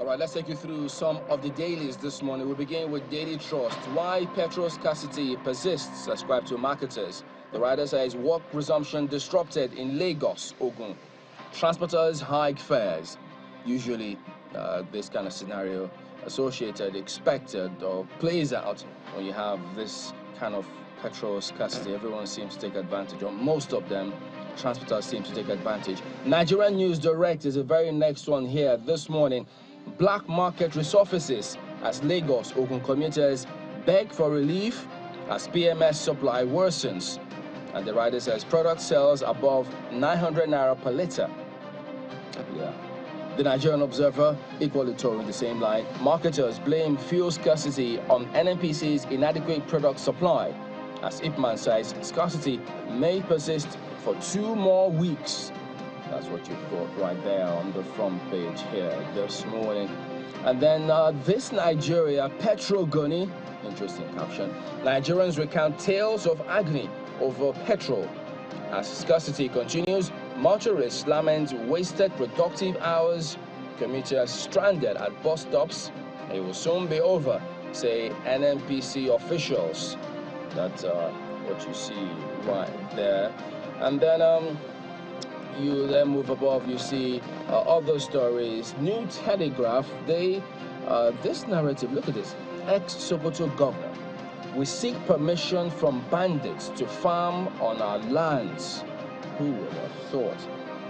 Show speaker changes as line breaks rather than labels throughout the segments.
All right, let's take you through some of the dailies this morning. We begin with Daily Trust. Why petrol scarcity persists, ascribed to marketers. The writer says work resumption disrupted in Lagos, Ogun. Transporters hike fares. Usually, this kind of scenario associated, expected, or plays out when you have this kind of petrol scarcity. Everyone seems to take advantage, or most of them. Transporters seem to take advantage. Nigerian News Direct is the very next one here this morning. Black market resurfaces as Lagos Ogun commuters beg for relief as PMS supply worsens. And the writer says product sells above 900 naira per litre. Yeah. The Nigerian Observer, equally towing the same line. Marketers blame fuel scarcity on NNPC's inadequate product supply. As Ipman says, scarcity may persist for 2 more weeks. That's what you've got right there on the front page here this morning. And then this Nigeria, petrol gunny, interesting caption. Nigerians recount tales of agony over petrol. As scarcity continues, motorists lament wasted productive hours, commuters stranded at bus stops. It will soon be over, say NNPC officials. That's what you see right there. And then you then move above, you see other stories. New Telegraph, this narrative, look at this. Ex-Sokoto governor, we seek permission from bandits to farm on our lands. Who would have thought?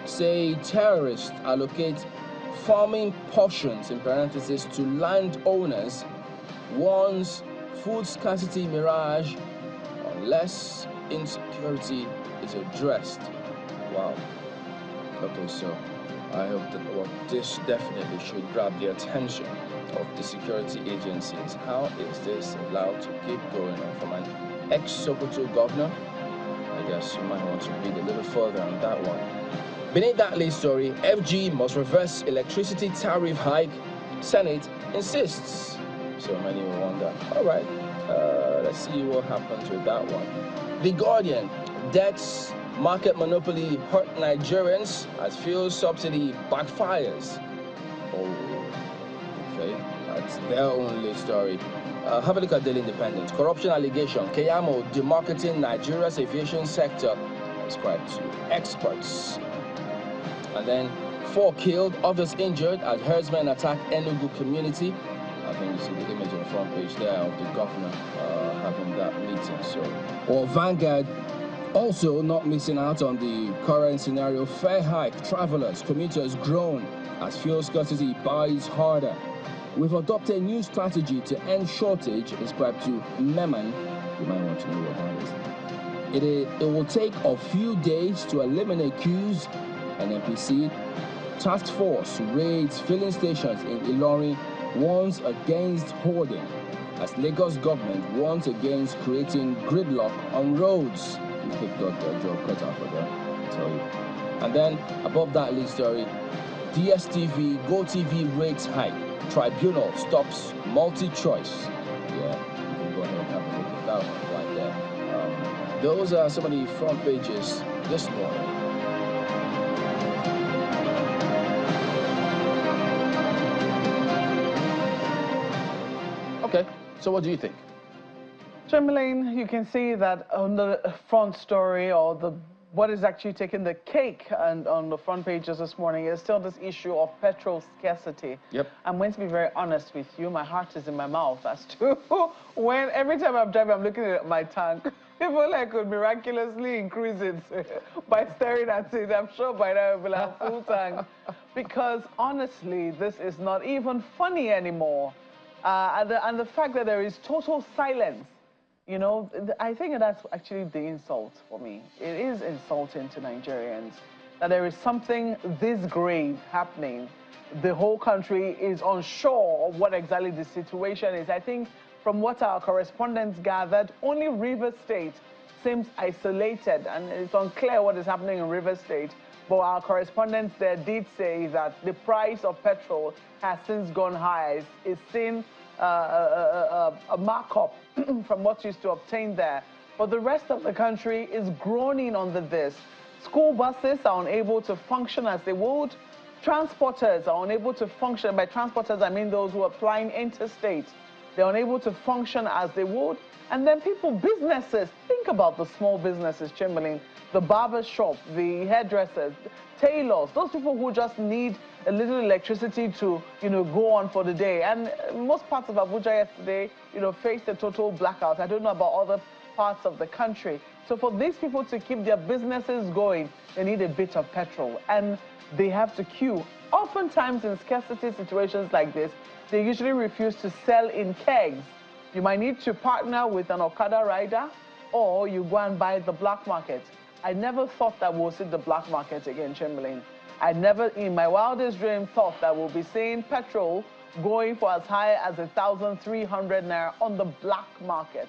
Say terrorists allocate farming portions, in parentheses, to landowners, warns food scarcity mirage unless insecurity is addressed. Wow. Okay, so I hope that this definitely should grab the attention of the security agencies. How is this allowed to keep going on from an ex-Sokoto governor? I guess you might want to read a little further on that one. Beneath that lead story, FG must reverse electricity tariff hike. Senate insists. So many will wonder. All right, let's see what happens with that one. The Guardian, debts market monopoly hurt Nigerians as fuel subsidy backfires. Oh, okay, that's their only story. Have a look at Daily Independent. Corruption allegation, Keyamo demarketing Nigeria's aviation sector, ascribed to experts. And then 4 killed, others injured as herdsmen attack Enugu community. I think you see the image on the front page there of the governor having that meeting. So, or Vanguard, also not missing out on the current scenario. Fare hike, travelers, commuters groan as fuel scarcity bites harder. We've adopted a new strategy to end shortage, ascribed to Meman. You might want to know what that is. It will take a few days to eliminate queues. NNPC task force raids filling stations in Ilorin, warns against hoarding as Lagos government warns against creating gridlock on roads. They've got their job cut out for them, I tell you. And then above that lead story, DSTV, GoTV rates hike. Tribunal stops multi-choice. Yeah, you can go ahead and have a look at that one right there. Those are some of the front pages this morning. Okay, so what do you think?
Trembling, you can see that on the front story, or what is actually taking the cake and on the front pages this morning is still this issue of petrol scarcity.
Yep.
I'm going to be very honest with you. My heart is in my mouth as to when every time I'm driving, I'm looking at my tank. People like could miraculously increase it by staring at it. I'm sure by now it will have full tank. Because honestly, this is not even funny anymore. And the fact that there is total silence. You know, I think that's actually the insult for me. It is insulting to Nigerians that there is something this grave happening. The whole country is unsure of what exactly the situation is. I think from what our correspondents gathered, only Rivers State seems isolated, and it's unclear what is happening in Rivers State. But our correspondents there did say that the price of petrol has since gone high. It's seen a markup from what used to obtain there. But the rest of the country is groaning under this. School buses are unable to function as they would. Transporters are unable to function. By transporters, I mean those who are flying interstate. They're unable to function as they would. And then businesses, think about the small businesses, Chamberlain, the barber shop, the hairdressers, tailors, those people who just need a little electricity to, go on for the day. And most parts of Abuja yesterday, faced a total blackout. I don't know about other parts of the country. So for these people to keep their businesses going, they need a bit of petrol. And they have to queue. Oftentimes in scarcity situations like this, they usually refuse to sell in kegs. You might need to partner with an Okada rider, or you go and buy the black market. I never thought that we'll see the black market again, Chamberlain. I never, in my wildest dream, thought that we'll be seeing petrol going for as high as 1,300 naira on the black market.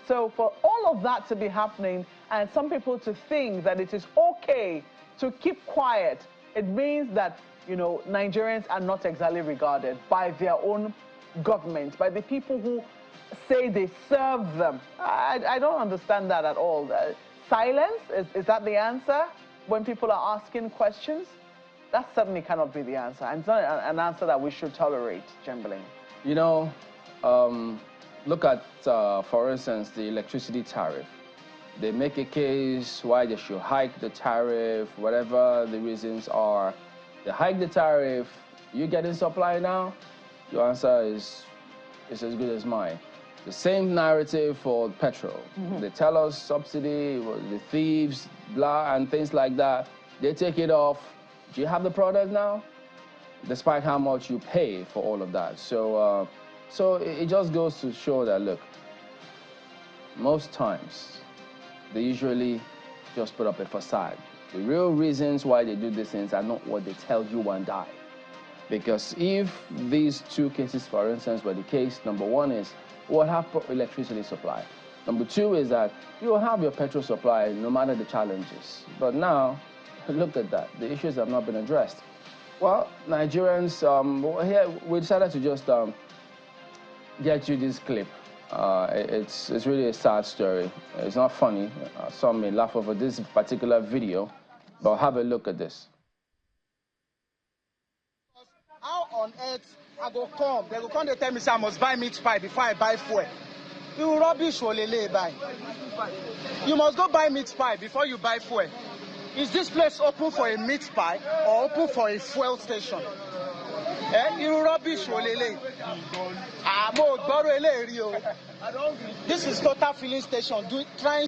So for all of that to be happening, and some people to think that it is okay to keep quiet, it means that, Nigerians are not exactly regarded by their own government, by the people who say they serve them. I don't understand that at all. Silence, is that the answer when people are asking questions? That certainly cannot be the answer. And it's not an answer that we should tolerate, Chamberlain.
Look at, for instance, the electricity tariff. They make a case why they should hike the tariff, whatever the reasons are. They hike the tariff, you getting supply now? Your answer is as good as mine. The same narrative for petrol. They tell us subsidy, the thieves, blah, and things like that. They take it off. Do you have the product now? Despite how much you pay for all of that. So it just goes to show that, look, most times, they usually just put up a facade. The real reasons why they do these things are not what they tell you and I. Because if these two cases, for instance, were the case, number one is we'll have electricity supply. Number two is that you will have your petrol supply no matter the challenges. But now, look at that. The issues have not been addressed. Well, Nigerians, here we decided to just get you this clip. It's really a sad story. It's not funny. Some may laugh over this particular video, but have a look at this.
How on earth I go come? They go come, they tell me say I must buy meat pie before I buy fuel. You rubbish olele buy. You must go buy meat pie before you buy fuel. Is this place open for a meat pie or open for a fuel station? You rubbish olele. This is total filling station trying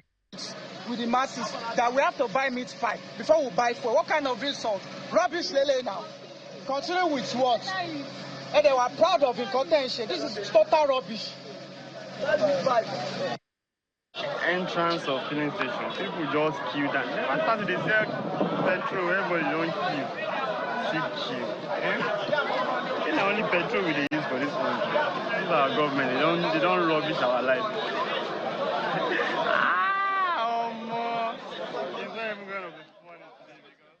with the masses that we have to buy meat pie before we buy fuel. What kind of insult? Rubbish lele now. Continue with what? And they were proud of it. This is total rubbish.
Entrance of filling station. People just queue that. Never started they sell petrol. Everybody don't queue. See queue. It's only petrol we use for this country. This is our government. They don't rubbish our life. It's not even going to be funny because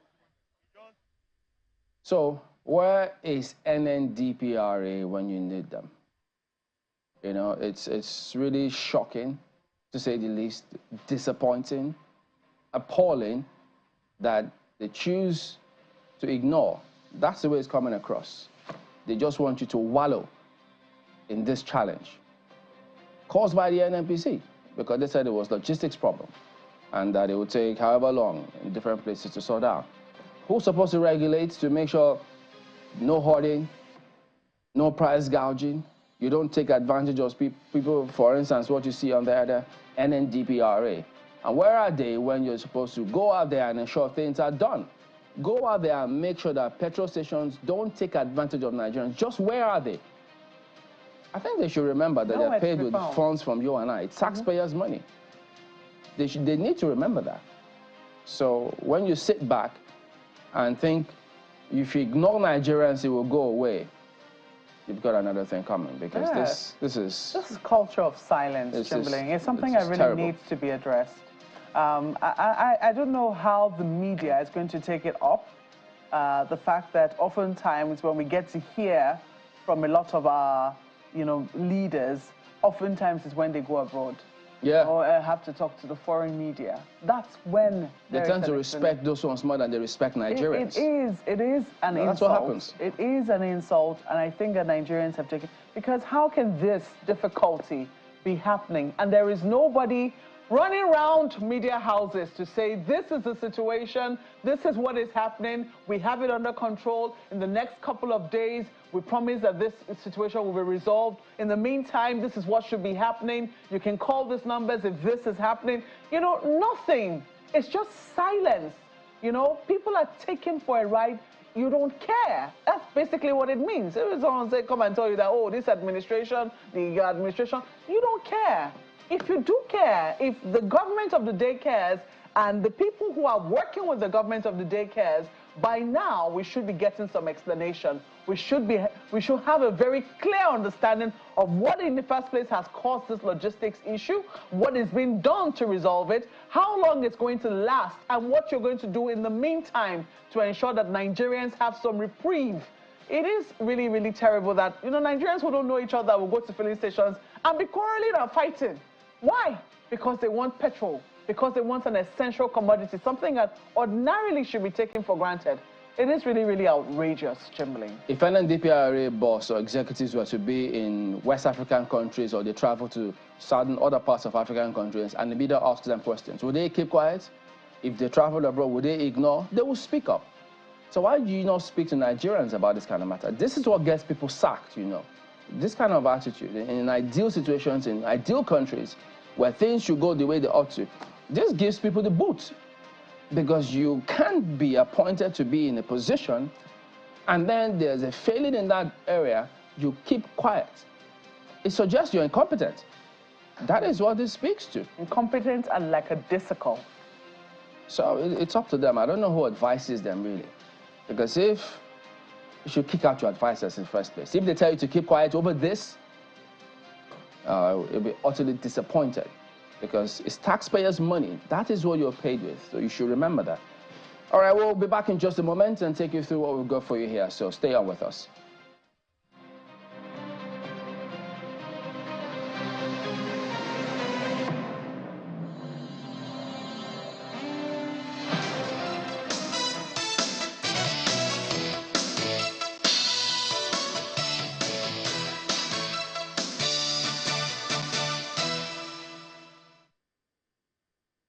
So where is NNDPRA when you need them? It's really shocking, to say the least, disappointing, appalling that they choose to ignore. That's the way it's coming across. They just want you to wallow in this challenge caused by the NNPC, because they said it was logistics problem and that it would take however long in different places to sort out. Who's supposed to regulate to make sure no hoarding, no price gouging? You don't take advantage of people, for instance, what you see on the other NNDPRA. And where are they when you're supposed to go out there and ensure things are done? Go out there and make sure that petrol stations don't take advantage of Nigerians. Just where are they? I think they should remember that they're paid with funds from you and I. It's taxpayers' money. They need to remember that. So when you sit back and think if you ignore Nigerians, it will go away, you've got another thing coming, because this is
culture of silence, Chamberlain. It's something that really needs to be addressed. I don't know how the media is going to take it up. The fact that oftentimes when we get to hear from a lot of our, leaders, oftentimes is when they go abroad. Yeah. Or have to talk to the foreign media. That's when
they tend to respect those ones more than they respect Nigerians.
It is an insult.
That's what happens.
It is an insult, and I think that Nigerians have taken, because how can this difficulty be happening and there is nobody running around media houses to say, this is the situation, this is what is happening, we have it under control, in the next couple of days, we promise that this situation will be resolved. In the meantime, this is what should be happening. You can call these numbers if this is happening. You know, nothing. It's just silence. You know, people are taken for a ride. You don't care. That's basically what it means. If someone say, come and tell you that, oh, this administration, the administration, you don't care. If you do care, if the government of the day cares, and the people who are working with the government of the day cares, by now we should be getting some explanation. We should have a very clear understanding of what in the first place has caused this logistics issue, what is being done to resolve it, how long it's going to last, and what you're going to do in the meantime to ensure that Nigerians have some reprieve. It is really, really terrible that, you know, Nigerians who don't know each other will go to filling stations and be quarreling and fighting. Why? Because they want petrol, because they want an essential commodity, something that ordinarily should be taken for granted. It is really, really outrageous, Chamberlain.
If an NDPRA boss or executives were to be in West African countries, or they travel to southern other parts of African countries, and the media asks them questions, would they keep quiet? If they travel abroad, would they ignore? They will speak up. So why do you not speak to Nigerians about this kind of matter? This is what gets people sacked, you know. This kind of attitude, in ideal situations, in ideal countries, where things should go the way they ought to, this gives people the boot. Because you can't be appointed to be in a position, and then there's a failing in that area, you keep quiet. It suggests you're incompetent. That is what this speaks to.
Incompetent and lackadaisical.
So it's up to them. I don't know who advises them, really. Because if you should kick out your advisors in the first place. If they tell you to keep quiet over this, you'll be utterly disappointed, because it's taxpayers' money. That is what you're paid with, so you should remember that. All right, we'll be back in just a moment and take you through what we've got for you here, so stay on with us.